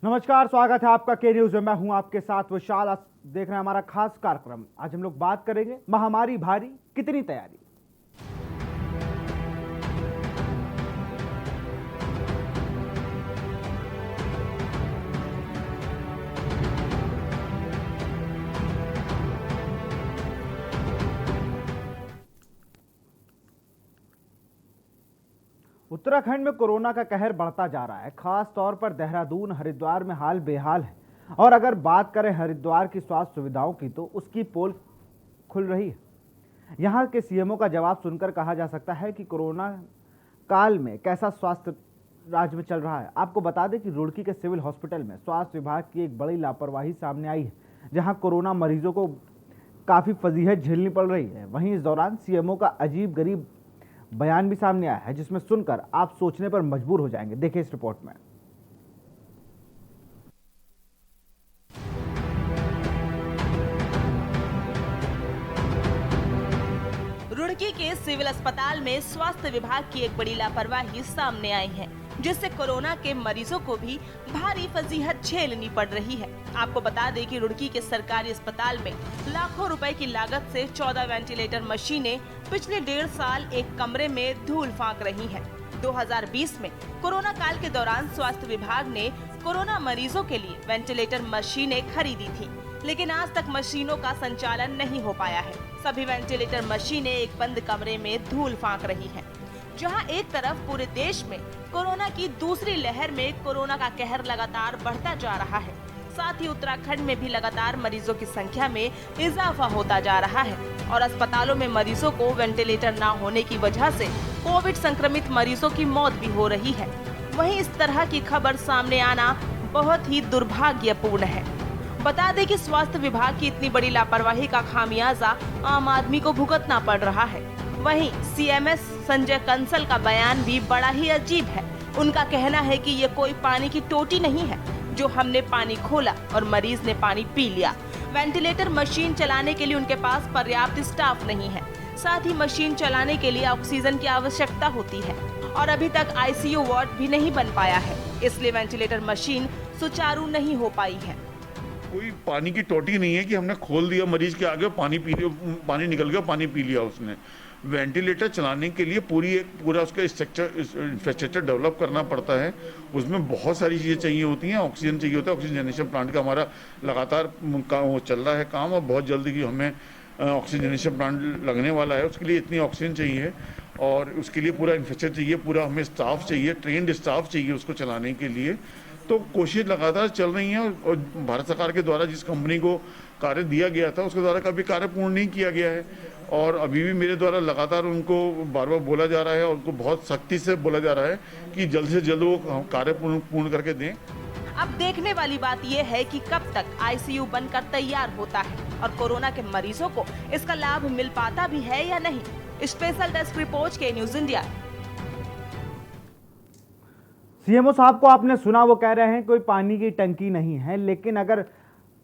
नमस्कार, स्वागत है आपका के न्यूज में। मैं हूं आपके साथ विशाल। आज देख रहे हैं हमारा खास कार्यक्रम। आज हम लोग बात करेंगे महामारी भारी, कितनी तैयारी। उत्तराखंड में कोरोना का कहर बढ़ता जा रहा है। खास तौर पर देहरादून, हरिद्वार में हाल बेहाल है। और अगर बात करें हरिद्वार की स्वास्थ्य सुविधाओं की, तो उसकी पोल खुल रही है। यहां के सीएमओ का जवाब सुनकर कहा जा सकता है कि कोरोना काल में कैसा स्वास्थ्य राज्य में चल रहा है। आपको बता दें कि रुड़की के सिविल हॉस्पिटल में स्वास्थ्य विभाग की एक बड़ी लापरवाही सामने आई है, जहां कोरोना मरीजों को काफ़ी फजीहत झेलनी पड़ रही है। वहीं इस दौरान सीएमओ का अजीब गरीब बयान भी सामने आया है, जिसमें सुनकर आप सोचने पर मजबूर हो जाएंगे। देखिए इस रिपोर्ट में। रुड़की के सिविल अस्पताल में स्वास्थ्य विभाग की एक बड़ी लापरवाही सामने आई है, जिससे कोरोना के मरीजों को भी भारी फजीहत झेलनी पड़ रही है। आपको बता दें कि रुड़की के सरकारी अस्पताल में लाखों रुपए की लागत से 14 वेंटिलेटर मशीनें पिछले 1.5 साल एक कमरे में धूल फांक रही हैं। 2020 में कोरोना काल के दौरान स्वास्थ्य विभाग ने कोरोना मरीजों के लिए वेंटिलेटर मशीनें खरीदी थी, लेकिन आज तक मशीनों का संचालन नहीं हो पाया है। सभी वेंटिलेटर मशीनें एक बंद कमरे में धूल फांक रही हैं। जहां एक तरफ पूरे देश में कोरोना की दूसरी लहर में कोरोना का कहर लगातार बढ़ता जा रहा है, साथ ही उत्तराखंड में भी लगातार मरीजों की संख्या में इजाफा होता जा रहा है और अस्पतालों में मरीजों को वेंटिलेटर न होने की वजह से कोविड संक्रमित मरीजों की मौत भी हो रही है। वहीं इस तरह की खबर सामने आना बहुत ही दुर्भाग्यपूर्ण है। बता दें कि स्वास्थ्य विभाग की इतनी बड़ी लापरवाही का खामियाजा आम आदमी को भुगतना पड़ रहा है। वहीं सीएमएस संजय कंसल का बयान भी बड़ा ही अजीब है। उनका कहना है कि ये कोई पानी की टोटी नहीं है जो हमने पानी खोला और मरीज ने पानी पी लिया। वेंटिलेटर मशीन चलाने के लिए उनके पास पर्याप्त स्टाफ नहीं है। साथ ही मशीन चलाने के लिए ऑक्सीजन की आवश्यकता होती है और अभी तक आईसीयू वार्ड भी नहीं बन पाया है, इसलिए वेंटिलेटर मशीन सुचारू नहीं हो पाई है। कोई पानी की टोटी नहीं है कि हमने खोल दिया, मरीज के आगे पानी पी लिया, पानी निकल गया, पानी पी लिया उसने। वेंटिलेटर चलाने के लिए पूरा उसका इंफ्रास्ट्रक्चर डेवलप करना पड़ता है। उसमें बहुत सारी चीज़ें चाहिए होती हैं। ऑक्सीजन चाहिए होता है। ऑक्सीजन जनरेशन प्लांट का हमारा लगातार वो चल रहा है काम, और बहुत जल्दी की हमें ऑक्सीजन जनरेशन प्लांट लगने वाला है। उसके लिए इतनी ऑक्सीजन चाहिए और उसके लिए पूरा इंफ्रास्ट्रक्चर चाहिए, पूरा हमें स्टाफ चाहिए, ट्रेंड स्टाफ चाहिए उसको चलाने के लिए। तो कोशिश लगातार चल रही है और भारत सरकार के द्वारा जिस कंपनी को कार्य दिया गया था उसके द्वारा कभी कार्य पूर्ण नहीं किया गया है और अभी भी मेरे द्वारा लगातार उनको बार बार बोला जा रहा है और उनको बहुत सख्ती से बोला जा रहा है कि जल्द से जल्द वो कार्य पूर्ण करके दें। अब देखने वाली बात यह है कि कब तक आईसीयू बनकर तैयार होता है और कोरोना के मरीजों को इसका लाभ मिल पाता भी है या नहीं। स्पेशल डेस्क रिपोर्ट के न्यूज इंडिया। सीएमओ साहब को आपने सुना, वो कह रहे हैं कोई पानी की टंकी नहीं है, लेकिन अगर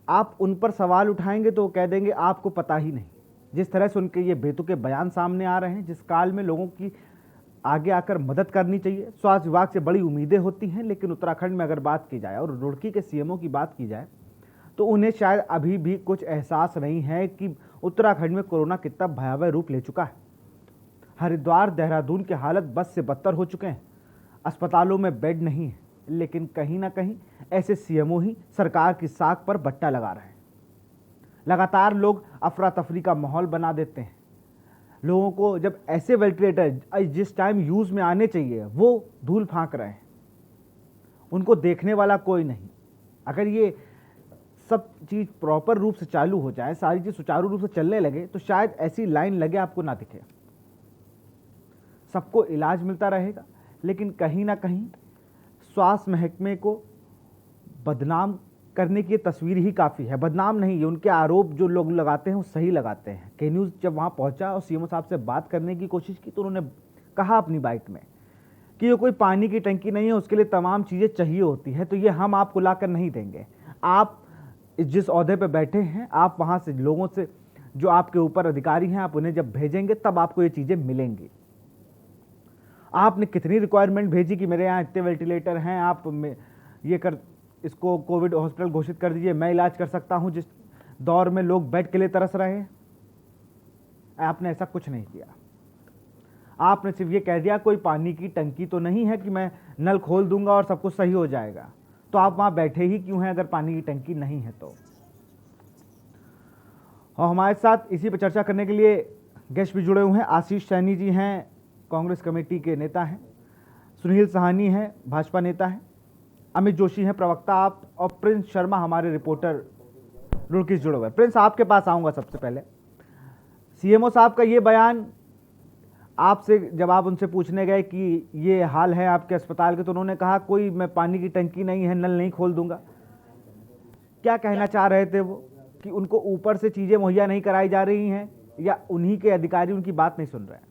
आप उन पर सवाल उठाएंगे तो वो कह देंगे आपको पता ही नहीं। जिस तरह से उनके ये बेतुके बयान सामने आ रहे हैं, जिस काल में लोगों की आगे आकर मदद करनी चाहिए, स्वास्थ्य विभाग से बड़ी उम्मीदें होती हैं, लेकिन उत्तराखंड में अगर बात की जाए और रुड़की के सीएमओ की बात की जाए तो उन्हें शायद अभी भी कुछ एहसास नहीं है कि उत्तराखंड में कोरोना कितना भयावह रूप ले चुका है। हरिद्वार, देहरादून की हालत बस से बदतर हो चुके हैं। अस्पतालों में बेड नहीं है, लेकिन कहीं ना कहीं ऐसे सीएमओ ही सरकार की साख पर बट्टा लगा रहे हैं। लगातार लोग अफरा तफरी का माहौल बना देते हैं। लोगों को जब ऐसे वेंटिलेटर जिस टाइम यूज में आने चाहिए वो धूल फांक रहे हैं, उनको देखने वाला कोई नहीं। अगर ये सब चीज प्रॉपर रूप से चालू हो जाए, सारी चीज सुचारू रूप से चलने लगे, तो शायद ऐसी लाइन लगे आपको ना दिखे, सबको इलाज मिलता रहेगा। लेकिन कहीं ना कहीं स्वास्थ्य महकमे को बदनाम करने की तस्वीर ही काफ़ी है। बदनाम नहीं, ये उनके आरोप जो लोग लगाते हैं वो सही लगाते हैं। के न्यूज़ जब वहाँ पहुँचा और सीएमओ साहब से बात करने की कोशिश की तो उन्होंने कहा अपनी बाइट में कि ये कोई पानी की टंकी नहीं है, उसके लिए तमाम चीज़ें चाहिए होती है, तो ये हम आपको ला कर नहीं देंगे। आप जिस ओहदे पर बैठे हैं, आप वहाँ से लोगों से जो आपके ऊपर अधिकारी हैं, आप उन्हें जब भेजेंगे तब आपको ये चीज़ें मिलेंगी। आपने कितनी रिक्वायरमेंट भेजी कि मेरे यहाँ इतने वेंटिलेटर हैं, आप ये कर इसको कोविड हॉस्पिटल घोषित कर दीजिए, मैं इलाज कर सकता हूं, जिस दौर में लोग बेड के लिए तरस रहे हैं। आपने ऐसा कुछ नहीं किया। आपने सिर्फ ये कह दिया कोई पानी की टंकी तो नहीं है कि मैं नल खोल दूंगा और सब कुछ सही हो जाएगा। तो आप वहां बैठे ही क्यों हैं अगर पानी की टंकी नहीं है तो? और हमारे साथ इसी पर चर्चा करने के लिए गेस्ट भी जुड़े हुए हैं। आशीष सैनी जी हैं, कांग्रेस कमेटी के नेता हैं। सुनील सहानी हैं, भाजपा नेता हैं। अमित जोशी हैं, प्रवक्ता आप। और प्रिंस शर्मा हमारे रिपोर्टर रुड़की जुड़े हुए हैं। प्रिंस, आपके पास आऊँगा सबसे पहले। सीएमओ साहब का ये बयान, आपसे जब आप उनसे पूछने गए कि ये हाल है आपके अस्पताल के, तो उन्होंने कहा कोई मैं पानी की टंकी नहीं है, नल नहीं खोल दूंगा। क्या कहना चाह रहे थे वो, कि उनको ऊपर से चीजें मुहैया नहीं कराई जा रही हैं, या उन्हीं के अधिकारी उनकी बात नहीं सुन रहे हैं?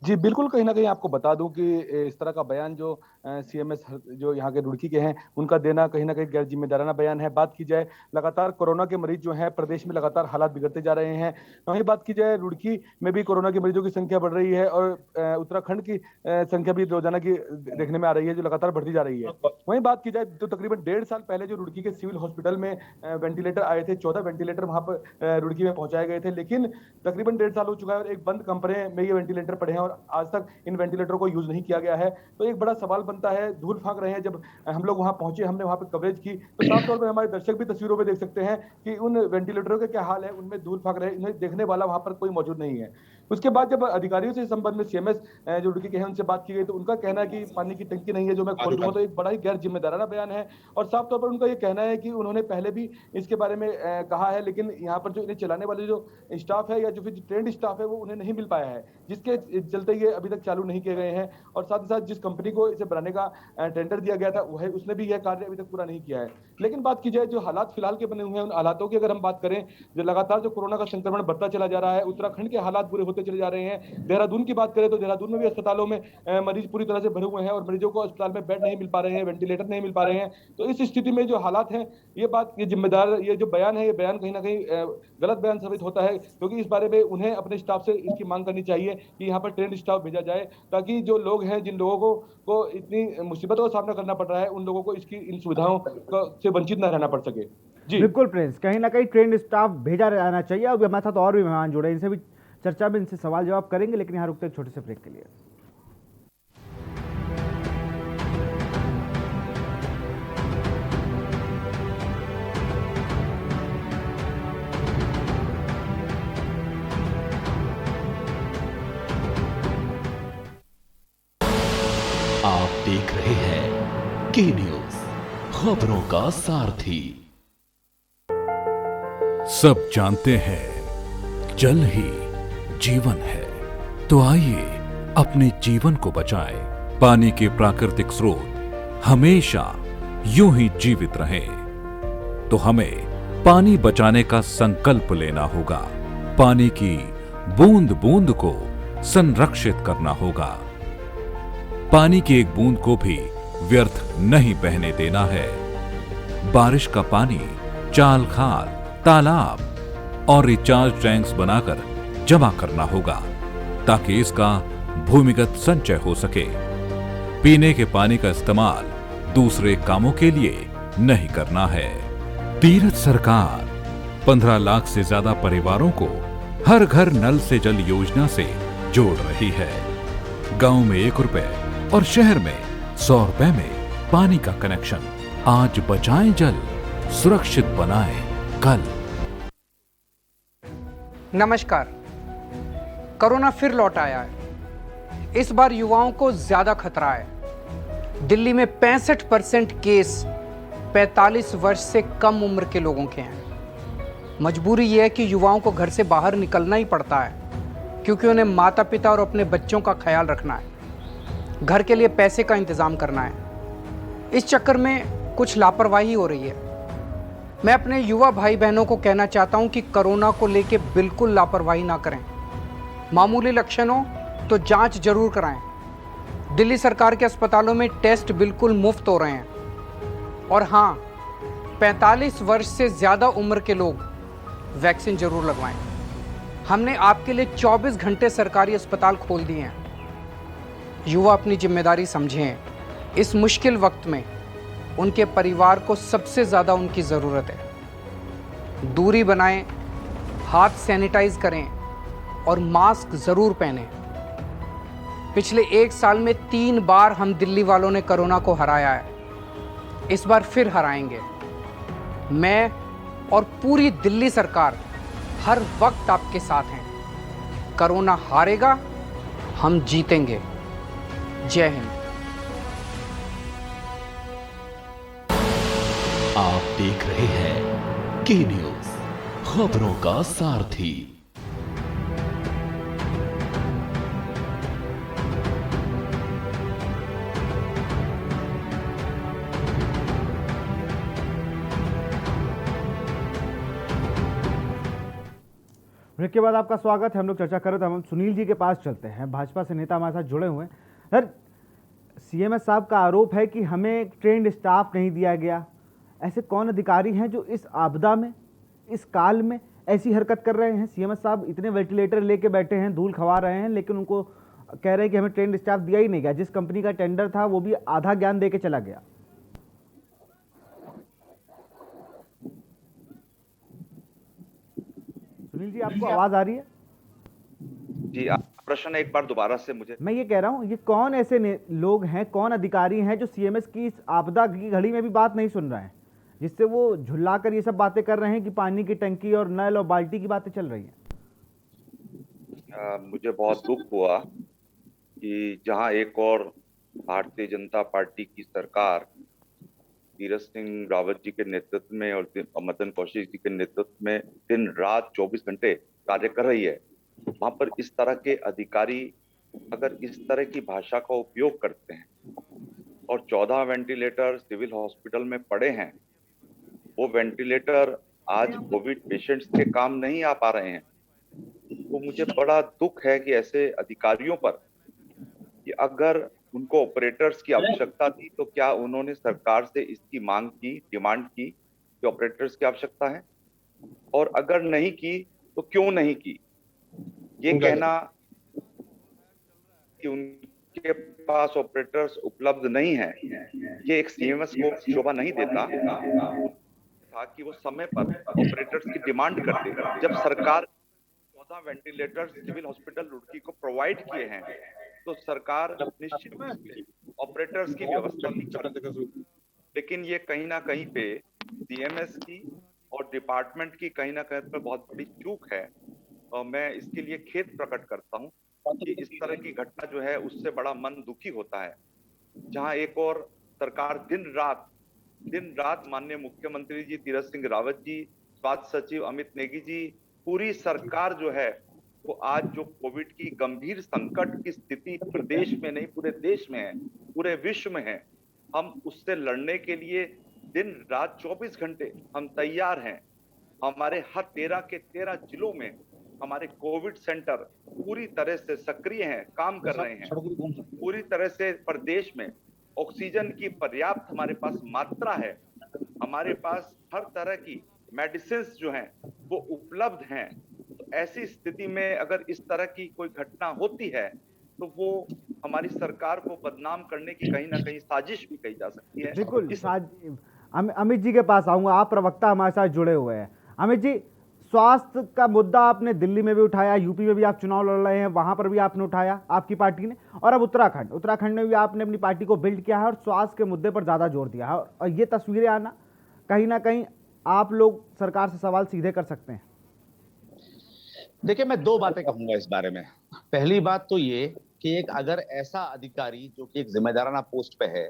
जी बिल्कुल, कहीं ना कहीं आपको बता दूं कि इस तरह का बयान जो सीएमएस जो यहाँ के रुड़की के हैं उनका देना कहीं ना कहीं गैर जिम्मेदाराना बयान है। बात की जाए, लगातार कोरोना के मरीज जो हैं प्रदेश में लगातार हालात बिगड़ते जा रहे हैं। वहीं बात की जाए, रुड़की में भी कोरोना के मरीजों की संख्या बढ़ रही है और उत्तराखंड की संख्या भी रोजाना की देखने में आ रही है, जो लगातार बढ़ती जा रही है। वहीं बात की जाए तो तकरीबन 1.5 साल पहले जो रुड़की के सिविल हॉस्पिटल में वेंटिलेटर आए थे, 14 वेंटिलेटर वहां पर रुड़की में पहुंचाए गए थे, लेकिन तकरीबन 1.5 साल हो चुका है और एक बंद कमरे में ये वेंटिलेटर पड़े हैं और आज तक इन वेंटिलेटर को यूज नहीं किया गया है। तो एक बड़ा सवाल बनता है, धूल फांक रहे हैं। जब हम लोग वहां पहुंचे, हमने वहां पर कवरेज की, तो साफ तौर पर हमारे दर्शक भी तस्वीरों में देख सकते हैं कि उन वेंटिलेटरों का क्या हाल है, उनमें धूल फांक रहे हैं, इन्हें देखने वाला वहां पर कोई मौजूद नहीं है। उसके बाद जब अधिकारियों से इस संबंध में सीएमएस जो रुड़की के हैं उनसे बात की गई, तो उनका कहना है कि पानी की टंकी नहीं है जो मैं खोल दूंगा। तो एक बड़ा ही गैर जिम्मेदाराना बयान है और साफ तौर पर उनका ये कहना है कि उन्होंने पहले भी इसके बारे में कहा है, लेकिन यहाँ पर जो इन्हें चलाने वाले जो स्टाफ है या जो फिर ट्रेंड स्टाफ है वो उन्हें नहीं मिल पाया है, जिसके चलते ये अभी तक चालू नहीं किए गए हैं। और साथ ही साथ जिस कंपनी को इसे बनाने का टेंडर दिया गया था वह उसने भी यह कार्य अभी तक पूरा नहीं किया है। लेकिन बात की जाए जो हालात फिलहाल के बने हुए हैं, उन हालातों की अगर हम बात करें, जो लगातार जो कोरोना का संक्रमण बढ़ता चला जा रहा है, उत्तराखंड के हालात बुरे होते चले जा रहे हैं। देहरादून की बात करें तो देहरादून में भी अस्पतालों में मरीज पूरी तरह से भरे हुए हैं और मरीजों को अस्पताल में बेड नहीं मिल पा रहे हैं, वेंटिलेटर नहीं मिल पा रहे हैं। तो इस स्थिति में जो हालात हैं, ये जिम्मेदार ये जो बयान है, ये बयान कहीं ना कहीं गलत बयान साबित होता है, क्योंकि इस बारे में उन्हें अपने स्टाफ से इसकी मांग करनी चाहिए कि यहाँ पर ट्रेंड स्टाफ भेजा जाए, ताकि जो लोग हैं, जिन लोगों को इतनी मुसीबतों का सामना करना पड़ रहा है, उन लोगों को इसकी इन सुविधाओं से वंचित न रहना पड़ सके। जी बिल्कुल प्रिंस, कहीं ना कहीं ट्रेंड स्टाफ भेजा जाना चाहिए। अब हमारे साथ और भी मेहमान जुड़े, इनसे भी चर्चा में इनसे सवाल जवाब करेंगे, लेकिन यहाँ रुकते हैं छोटे से ब्रेक के लिए। आप देख रहे हैं के न्यूज, खबरों का सारथी। सब जानते हैं जल ही जीवन है, तो आइए अपने जीवन को बचाएं। पानी के प्राकृतिक स्रोत हमेशा यूं ही जीवित रहें, तो हमें पानी बचाने का संकल्प लेना होगा। पानी की बूंद बूंद को संरक्षित करना होगा। पानी की एक बूंद को भी व्यर्थ नहीं बहने देना है। बारिश का पानी चाल खाल, तालाब और रिचार्ज टैंक्स बनाकर जमा करना होगा, ताकि इसका भूमिगत संचय हो सके। पीने के पानी का इस्तेमाल दूसरे कामों के लिए नहीं करना है। तीरथ सरकार 15 लाख से ज्यादा परिवारों को हर घर नल से जल योजना से जोड़ रही है। गांव में 1 रुपए और शहर में 100 रुपए में पानी का कनेक्शन। आज बचाएं जल, सुरक्षित बनाएं कल। नमस्कार। कोरोना फिर लौट आया है। इस बार युवाओं को ज्यादा खतरा है। दिल्ली में 65% केस 45 वर्ष से कम उम्र के लोगों के हैं। मजबूरी यह है कि युवाओं को घर से बाहर निकलना ही पड़ता है, क्योंकि उन्हें माता पिता और अपने बच्चों का ख्याल रखना है, घर के लिए पैसे का इंतजाम करना है। इस चक्कर में कुछ लापरवाही हो रही है। मैं अपने युवा भाई बहनों को कहना चाहता हूं कि कोरोना को लेकर बिल्कुल लापरवाही ना करें। मामूली लक्षण हो तो जांच जरूर कराएं। दिल्ली सरकार के अस्पतालों में टेस्ट बिल्कुल मुफ्त हो रहे हैं। और हाँ, 45 वर्ष से ज़्यादा उम्र के लोग वैक्सीन जरूर लगवाएं। हमने आपके लिए 24 घंटे सरकारी अस्पताल खोल दिए हैं। युवा अपनी जिम्मेदारी समझें। इस मुश्किल वक्त में उनके परिवार को सबसे ज़्यादा उनकी ज़रूरत है। दूरी बनाएं, हाथ सैनिटाइज करें और मास्क ज़रूर पहनें। पिछले 1 साल में 3 बार हम दिल्ली वालों ने कोरोना को हराया है, इस बार फिर हराएंगे। मैं और पूरी दिल्ली सरकार हर वक्त आपके साथ हैं। कोरोना हारेगा, हम जीतेंगे। जय हिंद। आप देख रहे हैं के न्यूज, खबरों का सारथी। ब्रेक के बाद आपका स्वागत है। हम लोग चर्चा कर रहे थे, हम सुनील जी के पास चलते हैं। भाजपा से नेता हमारे साथ जुड़े हुए हैं। सर, सीएमएस साहब का आरोप है कि हमें ट्रेंड स्टाफ नहीं दिया गया। ऐसे कौन अधिकारी हैं जो इस आपदा में, इस काल में ऐसी हरकत कर रहे हैं? सीएमएस साहब इतने वेंटिलेटर लेके बैठे हैं, धूल खवा रहे हैं, लेकिन उनको कह रहे हैं कि हमें ट्रेंड स्टाफ दिया ही नहीं गया। जिस कंपनी का टेंडर था वो भी आधा ज्ञान दे के चला गया। सुनील जी, आपको आवाज आ रही है? जी, आप प्रश्न एक बार दोबारा से मुझे। मैं ये कह रहा हूँ, ये कौन ऐसे लोग हैं, कौन अधिकारी हैं जो सीएमएस की इस आपदा की घड़ी में भी बात नहीं सुन रहे हैं, जिससे वो झुल्ला कर ये सब बातें कर रहे हैं कि पानी की टंकी और नल और बाल्टी की बातें चल रही हैं? मुझे बहुत दुख हुआ कि जहां एक और भारतीय जनता पार्टी की सरकार तीरथ सिंह रावत जी के नेतृत्व में और मदन कौशिक जी के नेतृत्व में दिन रात 24 घंटे कार्य कर रही है, वहां पर इस तरह के अधिकारी अगर इस तरह की भाषा का उपयोग करते हैं और 14 वेंटिलेटर सिविल हॉस्पिटल में पड़े हैं, वो वेंटिलेटर आज कोविड पेशेंट्स के काम नहीं आ पा रहे हैं, तो मुझे बड़ा दुख है कि ऐसे अधिकारियों पर, कि अगर उनको ऑपरेटर्स की आवश्यकता थी तो क्या उन्होंने सरकार से इसकी मांग की, डिमांड की कि ऑपरेटर्स की आवश्यकता है, और अगर नहीं की तो क्यों नहीं की? ये कहना कि उनके पास ऑपरेटर्स उपलब्ध नहीं है, ये एक सीएमएस को शोभा नहीं देता था कि वो समय पर ऑपरेटर्स की डिमांड करते। जब सरकार 14 वेंटिलेटर सिविल हॉस्पिटल रुड़की को प्रोवाइड किए हैं, तो सरकार निश्चित रूप से ऑपरेटर्स की व्यवस्था नहीं करती। लेकिन ये कहीं ना कहीं पे सीएमएस की और डिपार्टमेंट की कहीं ना कहीं पर बहुत बड़ी चूक है, और मैं इसके लिए खेद प्रकट करता हूँ कि इस तरह की घटना जो है उससे बड़ा मन दुखी होता है। जहां एक और सरकार दिन रात माननीय मुख्यमंत्री जी तीरथ सिंह रावत जी, स्वास्थ्य सचिव अमित नेगी जी, पूरी सरकार जो है वो आज जो कोविड की गंभीर संकट की स्थिति प्रदेश में नहीं पूरे देश में है, पूरे विश्व में है, हम उससे लड़ने के लिए दिन रात 24 घंटे हम तैयार हैं। हमारे हर 13 के 13 जिलों में हमारे कोविड सेंटर पूरी तरह से सक्रिय हैं, काम कर रहे हैं। पूरी तरह से प्रदेश में ऑक्सीजन की पर्याप्त हमारे पास मात्रा है, हमारे पास हर तरह की मेडिसिन जो हैं वो उपलब्ध हैं। तो ऐसी स्थिति में अगर इस तरह की कोई घटना होती है तो वो हमारी सरकार को बदनाम करने की कहीं ना कहीं साजिश भी कही जा सकती है। बिल्कुल। अमित जी के पास आऊंगा, आप प्रवक्ता हमारे साथ जुड़े हुए हैं। अमित जी, स्वास्थ्य का मुद्दा आपने दिल्ली में भी उठाया, यूपी में भी आप चुनाव लड़ रहे हैं, वहां पर भी आपने उठाया आपकी पार्टी ने, और अब उत्तराखंड में भी आपने अपनी पार्टी को बिल्ड किया है और स्वास्थ्य के मुद्दे पर ज्यादा जोर दिया है। और ये तस्वीरें आना कहीं ना कहीं आप लोग सरकार से सवाल सीधे कर सकते हैं। देखिए, मैं 2 बातें कहूंगा इस बारे में। पहली बात तो ये कि एक अगर ऐसा अधिकारी जो कि एक जिम्मेदाराना पोस्ट पे है,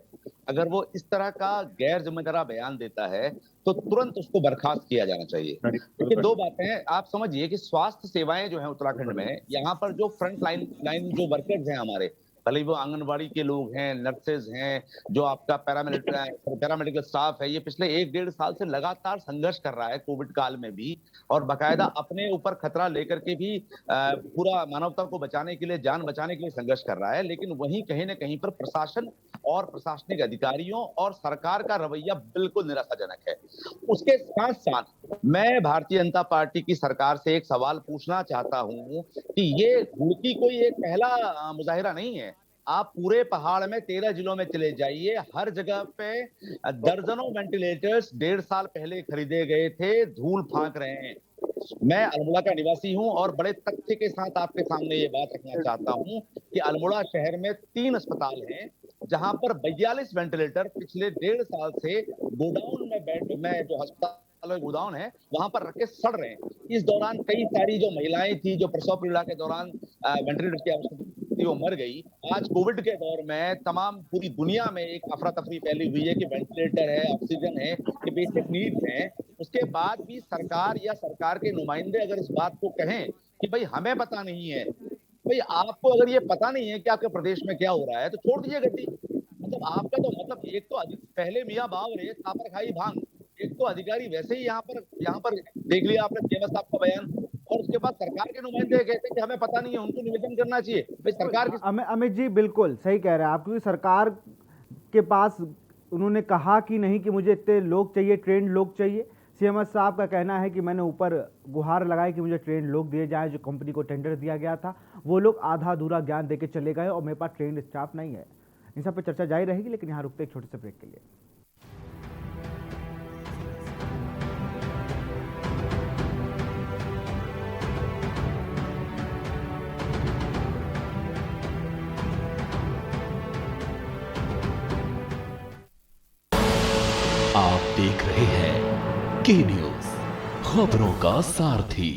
अगर वो इस तरह का गैर जिम्मेदारा बयान देता है तो तुरंत उसको बर्खास्त किया जाना चाहिए। देखिए, 2 बातें हैं। आप समझिए कि स्वास्थ्य सेवाएं जो हैं उत्तराखंड में, यहाँ पर जो फ्रंट लाइन जो वर्कर्स हैं हमारे, भले वो आंगनबाड़ी के लोग हैं, नर्सेज हैं, जो आपका पैरामेडिकल स्टाफ है, ये पिछले 1-1.5 साल से लगातार संघर्ष कर रहा है कोविड काल में भी, और बाकायदा अपने ऊपर खतरा लेकर के भी पूरा मानवता को बचाने के लिए, जान बचाने के लिए संघर्ष कर रहा है। लेकिन वहीं कहीं ना कहीं पर प्रशासन और प्रशासनिक अधिकारियों और सरकार का रवैया बिल्कुल निराशाजनक है। उसके साथ साथ मैं भारतीय जनता पार्टी की सरकार से एक सवाल पूछना चाहता हूं कि ये रुड़की कोई एक पहला मुजाहिरा नहीं है। आप पूरे पहाड़ में 13 जिलों में चले जाइए, हर जगह पे दर्जनों वेंटिलेटर्स 1.5 साल पहले खरीदे गए थे, धूल फांक रहे हैं। मैं अल्मोड़ा का निवासी हूं और बड़े तथ्य के साथ आपके सामने ये बात रखना चाहता हूं कि अल्मोड़ा शहर में 3 अस्पताल हैं जहां पर 42 वेंटिलेटर पिछले 1.5 साल से गोडाउन में बेड में जो अस्पताल गोदाम है वहां पर रख के सड़ रहे हैं। इस दौरान कई सारी जो महिलाएं थी जो प्रसव पीड़ा के दौरान वेंटिलेटर की आवश्यकता थी वो मर गई। आज कोविड के दौर में तमाम पूरी दुनिया में एक अफरा तफरी फैली हुई है कि वेंटिलेटर है, ऑक्सीजन है, ये बेसिक नीड्स हैं। उसके बाद भी सरकार या सरकार के नुमाइंदे अगर इस बात को कहें कि भाई हमें पता नहीं है, भाई आपको अगर ये पता नहीं है कि आपके प्रदेश में क्या हो रहा है तो छोड़ दीजिए गड्डी। मतलब आपका तो मतलब एक तो पहले मियां बावरे थापर खाई भांग, एक तो अधिकारी वैसे ही यहाँ पर देख लिया आपने सीएम साहब का बयान, और उसके बाद सरकार के नुमाइंदे कहते हैं कि हमें पता नहीं है। उनको निवेदन करना चाहिए भाई सरकार की। अमित जी बिल्कुल सही कह रहे हैं आप, क्योंकि सरकार के पास उन्होंने कहा कि नहीं कि मुझे इतने लोग चाहिए, ट्रेंड लोग चाहिए। सीएम साहब का कहना है कि मैंने ऊपर गुहार लगाई कि मुझे ट्रेंड लोग दिए जाएं। जो कंपनी को टेंडर दिया गया था वो लोग आधा अधूरा ज्ञान देके चले गए और मेरे पास ट्रेंड स्टाफ नहीं है। इन सब पर चर्चा जारी रहेगी, लेकिन यहाँ रुकते एक छोटे से ब्रेक के लिए। आप देख रहे हैं के न्यूज, खबरों का सारथी।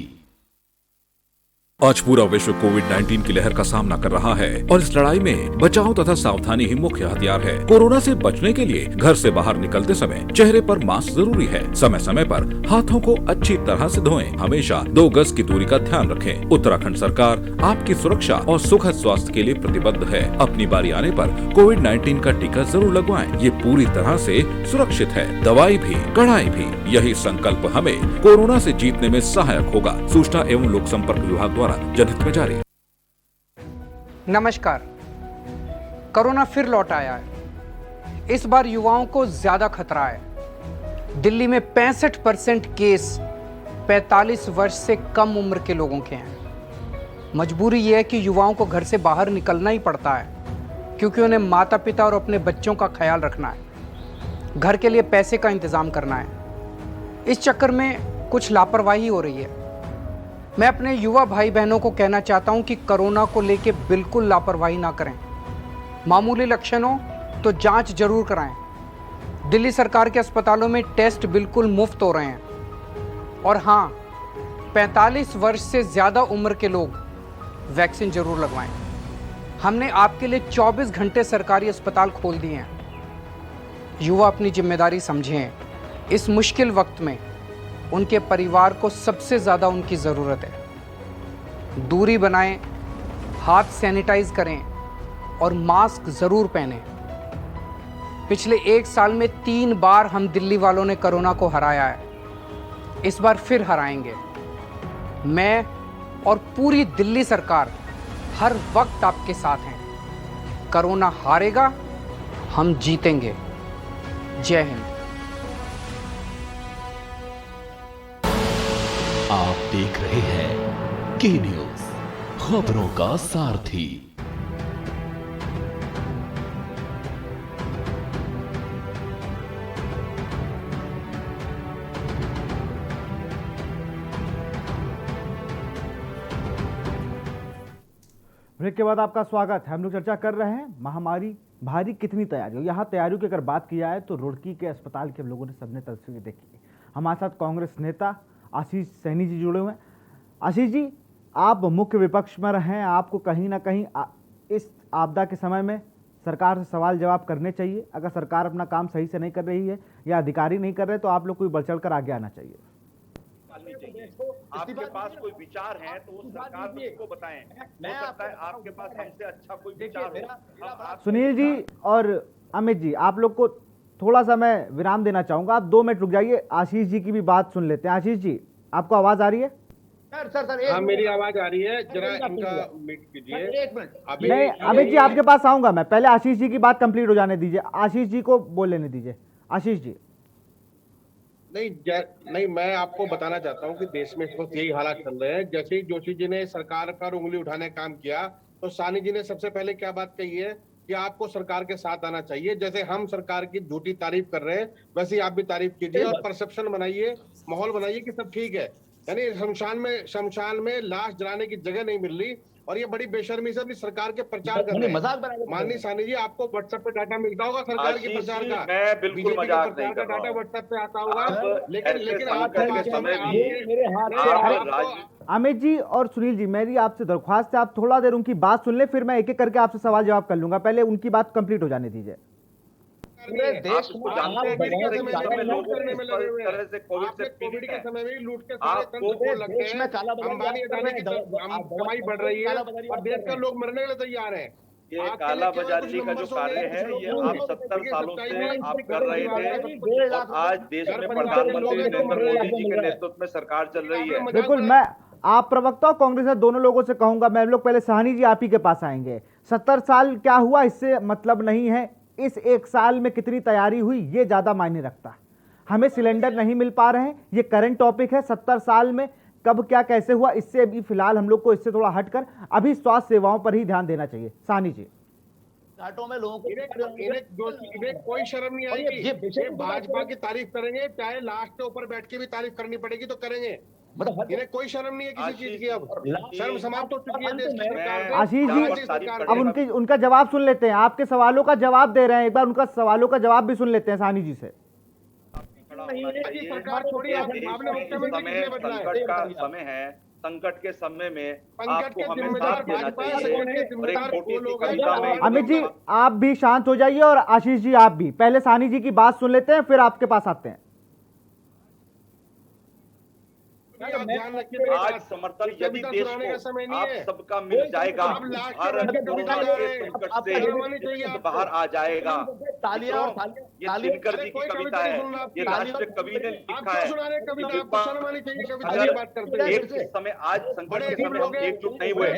आज पूरा विश्व कोविड-19 की लहर का सामना कर रहा है और इस लड़ाई में बचाव तथा सावधानी ही मुख्य हथियार है। कोरोना से बचने के लिए घर से बाहर निकलते समय चेहरे पर मास्क जरूरी है। समय समय पर हाथों को अच्छी तरह से धोएं। हमेशा 2 गज की दूरी का ध्यान रखें। उत्तराखंड सरकार आपकी सुरक्षा और सुखद स्वास्थ्य के लिए प्रतिबद्ध है। अपनी बारी आने पर कोविड-19 का टीका जरूर लगवाएं। ये पूरी तरह से सुरक्षित है। दवाई भी, कड़ाई भी, यही संकल्प हमें कोरोना से जीतने में सहायक होगा। सूचना एवं लोक संपर्क विभाग द्वारा जनहित में जारी। नमस्कार। कोरोना फिर लौट आया है। इस बार युवाओं को ज्यादा खतरा है। दिल्ली में 65% केस 45 वर्ष से कम उम्र के लोगों के हैं। मजबूरी यह है कि युवाओं को घर से बाहर निकलना ही पड़ता है, क्योंकि उन्हें माता पिता और अपने बच्चों का ख्याल रखना है, घर के लिए पैसे का इंतजाम करना है। इस चक्कर में कुछ लापरवाही हो रही है। मैं अपने युवा भाई बहनों को कहना चाहता हूं कि कोरोना को लेकर बिल्कुल लापरवाही ना करें। मामूली लक्षण हो तो जांच जरूर कराएं। दिल्ली सरकार के अस्पतालों में टेस्ट बिल्कुल मुफ्त हो रहे हैं। और हाँ, 45 वर्ष से ज़्यादा उम्र के लोग वैक्सीन जरूर लगवाएं। हमने आपके लिए 24 घंटे सरकारी अस्पताल खोल दिए हैं। युवा अपनी जिम्मेदारी समझें। इस मुश्किल वक्त में उनके परिवार को सबसे ज़्यादा उनकी ज़रूरत है। दूरी बनाएं, हाथ सैनिटाइज करें और मास्क ज़रूर पहनें। पिछले 1 साल में 3 बार हम दिल्ली वालों ने कोरोना को हराया है। इस बार फिर हराएंगे। मैं और पूरी दिल्ली सरकार हर वक्त आपके साथ हैं। कोरोना हारेगा, हम जीतेंगे। जय हिंद। आप देख रहे हैं के न्यूज, खबरों का सारथी। ब्रेक के बाद आपका स्वागत है। हम लोग चर्चा कर रहे हैं महामारी भारी कितनी तैयारी हो। यहाँ तैयारियों की अगर बात की जाए तो रुड़की के अस्पताल के हम लोगों ने सबने तस्वीरें देखी। हमारे साथ कांग्रेस नेता आशीष सैनी जी जुड़े हुए हैं। आशीष जी, आप मुख्य विपक्ष में रहे, आपको कहीं ना कहीं इस आपदा के समय में सरकार से सवाल जवाब करने चाहिए। अगर सरकार अपना काम सही से नहीं कर रही है या अधिकारी नहीं कर रहे तो आप लोग कोई बढ़ चढ़ कर आगे आना चाहिए। आपके पास कोई विचार है तो वो सरकार को बताएं। हो सकता है आपके पास हमसे अच्छा कोई विचार हो। सुनील जी और अमित जी, आप लोग को थोड़ा सा मैं विराम देना चाहूंगा। आप 2 मिनट रुक जाइए, आशीष जी की भी बात सुन लेते हैं। आशीष जी, आपको आवाज आ रही है? सर हाँ, मेरी आवाज आ रही है। जरा इनका म्यूट कीजिए। नहीं अमित जी, आपके पास आऊंगा मैं। पहले आशीष जी की बात कंप्लीट हो जाने दीजिए। आशीष जी को बोल लेने दीजिए। आशीष जी। नहीं, मैं आपको बताना चाहता हूं कि देश में इस वक्त यही हालात चल रहे हैं। जैसे ही जोशी जी ने सरकार पर उंगली उठाने का काम किया, तो सानी जी ने सबसे पहले क्या बात कही है कि आपको सरकार के साथ आना चाहिए। जैसे हम सरकार की झूठी तारीफ कर रहे हैं, वैसे ही आप भी तारीफ कीजिए और परसेप्शन बनाइए, माहौल बनाइए कि सब ठीक है। यानी शमशान में लाश जलाने की जगह नहीं मिल रही और ये बड़ी बेशर्मी से अपनी सरकार के प्रचार कर रहे हैं। माननीय सानी जी, आपको व्हाट्सएप पे डाटा मिलता होगा सरकार के प्रचार का, मैं बिल्कुल बीजेपी के मजाक प्रचार नहीं का कर रहा डाटा हूं। व्हाट्सएप पे आता होगा, लेकिन संकट के समय भी अमित जी और सुनील जी, मेरी आपसे दरख्वास्त है, आप थोड़ा देर उनकी बात सुन लें, फिर मैं एक एक करके आपसे सवाल जवाब कर लूंगा। पहले उनकी बात कंप्लीट हो जाने दीजिए। पूरे देश को जानते हैं कि समय में लूट करने में लगे हुए हैं। कोविड के समय में लूट के सारे तंत्र को लगते हैं। अंबानी अदानी की कमाई बढ़ रही है और देश का लोग मरने के लिए तैयार है। ये काला बाजारी का जो कार्य है, ये आप 70 सालों से आप कर रहे थे और आज देश में प्रधानमंत्री नरेंद्र मोदी जी के नेतृत्व में सरकार चल रही है। बिल्कुल, मैं आप प्रवक्ता और कांग्रेस दोनों लोगों से कहूंगा, मैं लोग पहले साहनी जी आप ही के पास आएंगे। 70 साल क्या हुआ इससे मतलब नहीं है, इस एक साल में कितनी तैयारी हुई ये ज्यादा मायने रखता है। हमें सिलेंडर नहीं मिल पा रहे हैं, ये करंट टॉपिक है। 70 साल में कब क्या कैसे हुआ, इससे अभी फिलहाल हम लोग को इससे थोड़ा हटकर अभी स्वास्थ्य सेवाओं पर ही ध्यान देना चाहिए। सानी जी, घाटों में लोगों को इन्हें कोई शर्म नहीं आएगी। ये भाजपा की तारीफ करेंगे, चाहे लास्ट के ऊपर बैठ के भी तारीफ करनी पड़ेगी तो करेंगे। मतलब इन्हें कोई शर्म नहीं है किसी चीज की। अब शर्म समाप्त हो चुकी है देश की सरकार से। आशीष जी, अब उनका जवाब सुन लेते हैं। आपके सवालों का जवाब दे रहे हैं, एक बार उनका सवालों का जवाब भी सुन लेते हैं सानी जी से। सरकार छोड़िए, आपने मुख्यमंत्री किसने बदला है? संकट का समय है, संकट के समय में आपको हमें साथ देना चाहिए और एक छोटी सी कविता में। अमित जी आप भी शांत हो जाइए और आशीष जी आप भी। पहले सानी जी की बात सुन लेते हैं, फिर आपके पास आते हैं। आज समर्थन यदि देश को आप सबका मिल जाएगा, भारत कोरोना के संकट से बाहर आ जाएगा। ये दिनकर जी की कविता है, ये राष्ट्र कवि ने लिखा है। एक समय आज संकट के समय हम एकजुट नहीं हुए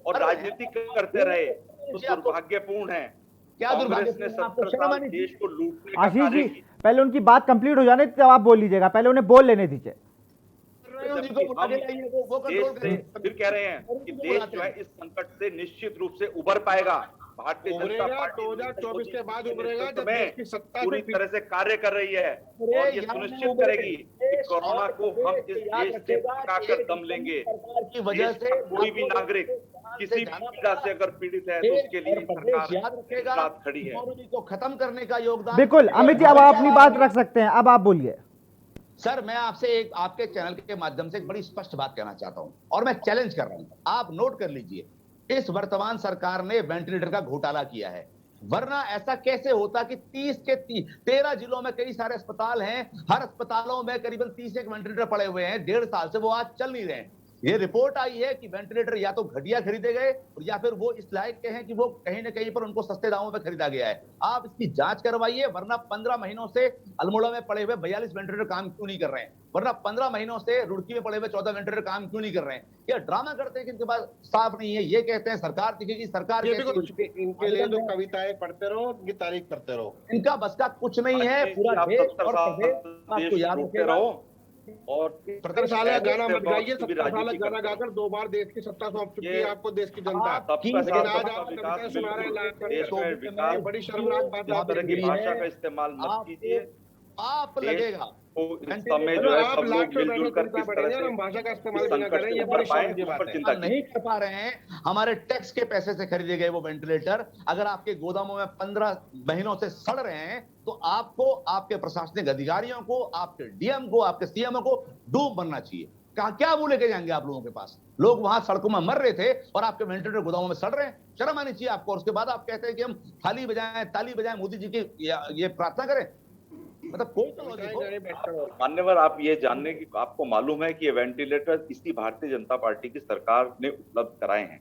और राजनीति करते रहे तो दुर्भाग्यपूर्ण है। क्या कांग्रेस ने 70 साल देश को लूटने का आशीष जी पहले उनकी बात कंप्लीट हो जाने तब आप बोल लीजिएगा, पहले उन्हें बोल लेने दीजिए। फिर कह रहे हैं कि देश जो है इस संकट से निश्चित रूप से उबर पाएगा। भारतीय जनता पार्टी 2024 के बाद उभरेगा जब देश की सत्ता पूरी तरह से कार्य कर रही है और ये सुनिश्चित करेगी कि कोरोना को हम इस देश से भगाकर दम लेंगे। की वजह से कोई भी नागरिक किसी भी पीड़ा से अगर पीड़ित है तो उसके लिए सरकार साथ खड़ी है। को खत्म करने का योगदान। बिल्कुल अमित जी, अब आप अपनी बात रख सकते हैं, अब आप बोलिए। सर मैं आपसे एक आपके चैनल के माध्यम से एक बड़ी स्पष्ट बात कहना चाहता हूं और मैं चैलेंज कर रहा हूं, आप नोट कर लीजिए। इस वर्तमान सरकार ने वेंटिलेटर का घोटाला किया है, वरना ऐसा कैसे होता कि 30 के 13 जिलों में कई सारे अस्पताल हैं, हर अस्पतालों में करीबन 30 वेंटिलेटर पड़े हुए हैं, 1.5 साल से वो आज चल नहीं रहे हैं। ये रिपोर्ट आई है कि वेंटिलेटर या तो घटिया खरीदे गए या फिर वो इस लायक के हैं कि वो कहीं ना कहीं पर उनको सस्ते दामों पर खरीदा गया है। आप इसकी जांच करवाइए, वरना 15 महीनों से अल्मोड़ा में पड़े हुए 42 वेंटिलेटर काम क्यों नहीं कर रहे हैं, वरना 15 महीनों से रुड़की में पड़े हुए 14 वेंटिलेटर काम क्यों नहीं कर रहे हैं। ये ड्रामा करते हैं कि इनके पास साफ नहीं है, ये कहते हैं सरकार दिखेगी, सरकार इनके लिए तो कविताएं पढ़ते रहो, इनकी तारीफ करते रहो, इनका बस का कुछ नहीं है। पूरा आपको याद रहो और 70 साल का गाना मत गाइए, 70 साल का गाना गाकर 2 बार देश की सत्ता सौंप चुकी है आपको देश की जनता। लेकिन आज आप कविता सुना रहे हैं, बड़ी शर्मनाक बात इस तरह की भाषा का इस्तेमाल मत कीजिए। आप लगेगा समय जो है सब लोग मिलजुल कर किस तरह से भाषा का इस्तेमाल भी ना करें, ये बड़ी शर्म की बात है। नहीं कर पा रहे हैं, हमारे टैक्स के पैसे से खरीदे गए वो वेंटिलेटर अगर आपके गोदामों में 15 महीनों से सड़ रहे हैं तो आपको, आपके प्रशासनिक अधिकारियों को, आपके डीएम को, आपके सीएम को डूब बनना चाहिए। क्या वो लेके जाएंगे आप लोगों के पास? लोग वहां सड़कों में मर रहे थे और आपके वेंटिलेटर गोदामों में सड़ रहे हैं, शर्म आनी चाहिए आपको। और उसके बाद आप कहते हैं कि हम थाली बजाएं, ताली बजाएं, मोदी जी की ये प्रार्थना करें, मतलब कोई तो मान्यवर आप ये जानने की आपको मालूम है कि ये वेंटिलेटर इसी भारतीय जनता पार्टी की सरकार ने उपलब्ध कराए हैं।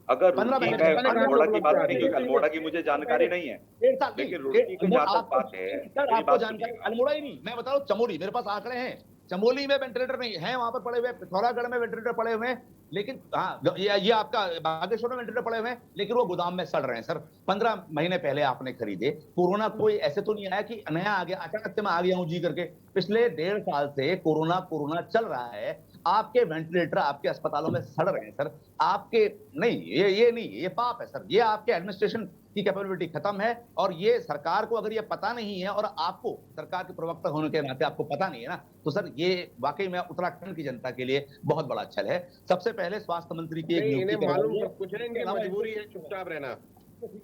अगर रुड़की में अल्मोड़ा की बात नहीं, क्योंकि अल्मोड़ा की मुझे जानकारी नहीं है, लेकिन रुड़की की जहाँ तक बात है, आपको जानकारी अल्मोड़ा ही नहीं, मैं बता रहा हूँ चमोली, मेरे पास आंकड़े हैं चमोली में वेंटिलेटर नहीं है, वहां पर पड़े हुए, पिथौरागढ़ में वेंटिलेटर पड़े हुए हैं, लेकिन हाँ ये आपका बागेश्वर में वेंटिलेटर पड़े हुए हैं, लेकिन वो गोदाम में सड़ रहे हैं। सर 15 महीने पहले आपने खरीदे, कोरोना कोई ऐसे तो नहीं आया कि नया आ गया, अचानक से मैं आ गया हूं जी करके। पिछले 1.5 साल से कोरोना चल रहा है, आपके वेंटिलेटर आपके अस्पतालों में सड़ रहे हैं सर। आपके नहीं, ये नहीं, ये पाप है सर, ये आपके एडमिनिस्ट्रेशन की कैपेबिलिटी खत्म है। और ये सरकार को अगर ये पता नहीं है और आपको सरकार के प्रवक्ता होने के नाते आपको पता नहीं है ना, तो सर ये वाकई में उत्तराखंड की जनता के लिए बहुत बड़ा छल है। सबसे पहले स्वास्थ्य मंत्री की इन्हें मालूम सब कुछ है, इनकी मजबूरी है चुपचाप रहना,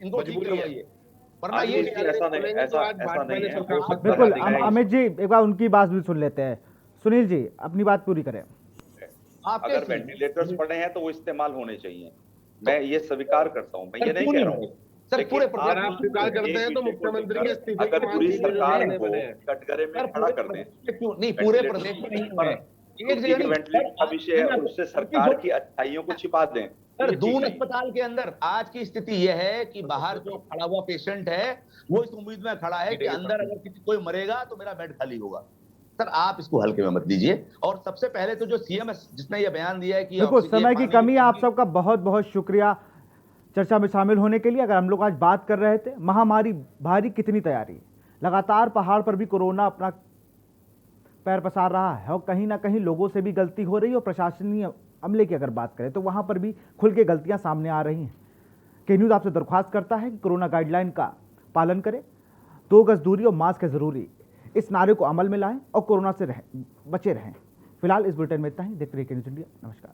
इनको ठीक करवाइए, वरना ये ऐसा नहीं, ऐसा नहीं है। बिल्कुल अमित जी, एक बार उनकी बात भी सुन लेते हैं। सुनील जी अपनी बात पूरी करें। अगर वेंटिलेटर्स पड़े हैं तो वो इस्तेमाल होने चाहिए, मैं ये स्वीकार करता हूँ, मैं ये नहीं कह रहा हूँ सर। पूरे आप स्वीकार करते हैं तो मुख्यमंत्री के इस्तीफे अगर की पूरी मांग सरकार कीजिए, को कटघरे में खड़ा कर दें, क्यों नहीं, पूरे प्रदेश में नहीं है, वेंटिलेटर का विषय है, उससे सरकार की अच्छाइयों को छिपा दें। सर दून अस्पताल के अंदर आज की स्थिति यह है कि बाहर जो खड़ा हुआ पेशेंट है वो इस उम्मीद में खड़ा है कि अंदर अगर किसी कोई मरेगा तो मेरा बेड खाली होगा। सर आप इसको हल्के में मत लीजिए। और सबसे पहले तो जो सीएम जिसने ये बयान दिया है कि देखो समय की कमी है, आप सबका बहुत बहुत शुक्रिया चर्चा में शामिल होने के लिए। अगर हम लोग आज बात कर रहे थे महामारी भारी कितनी तैयारी, लगातार पहाड़ पर भी कोरोना अपना पैर पसार रहा है और कहीं ना कहीं लोगों से भी गलती हो रही है और प्रशासनिक अमले की अगर बात करें तो वहां पर भी खुल के गलतियां सामने आ रही हैं। के न्यूज़ आपसे दरख्वास्त करता है कि कोरोना गाइडलाइन का पालन करें, 2 गज दूरी और मास्क है जरूरी, इस नारे को अमल में लाएं और कोरोना से बचे रहें। फिलहाल इस बुलेटिन में इतना ही। देखते रहिए के न्यूज़ इंडिया। नमस्कार।